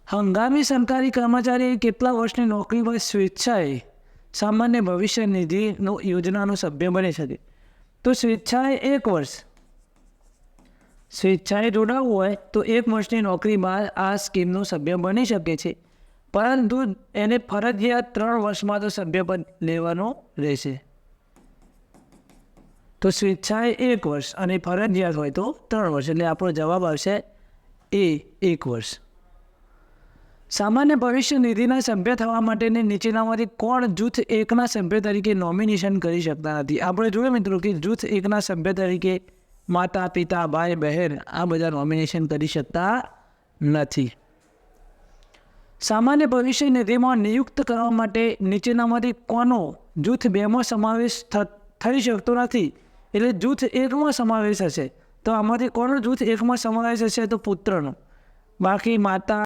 હંગામી સરકારી કર્મચારી કેટલા વર્ષની નોકરી બાદ સ્વેચ્છાએ સામાન્ય ભવિષ્ય નિધિનો યોજનાનો સભ્ય બની શકે? તો સ્વેચ્છાએ 1 વર્ષ, સ્વેચ્છાએ જોડાવવું હોય તો 1 વર્ષની નોકરી બાદ આ સ્કીમનો સભ્ય બની શકે છે, પરંતુ એને ફરજિયાત 3 વર્ષમાં તો સભ્યપદ લેવાનો રહેશે. તો સ્વેચ્છાએ 1 વર્ષ અને ફરજિયાત હોય તો 3 વર્ષ, એટલે આપણો જવાબ આવશે એ 1 વર્ષ. સામાન્ય ભવિષ્ય નિધિના સભ્ય થવા માટેને નીચેનામાંથી કોણ જૂથ 1ના સભ્ય તરીકે નોમિનેશન કરી શકતા નથી? આપણે જોયું મિત્રો કે જૂથ 1ના સભ્ય તરીકે માતા, પિતા, ભાઈ, બહેન આ બધા નોમિનેશન કરી શકતા નથી. સામાન્ય ભવિષ્ય નિધિમાં નિયુક્ત કરવા માટે નીચેનામાંથી કોનો જૂથ 2માં સમાવેશ થઈ શકતો નથી? એટલે જૂથ 1માં સમાવેશ હશે, તો આમાંથી કોનો જૂથ 1માં સમાવેશ હશે? તો પુત્રનો. બાકી માતા,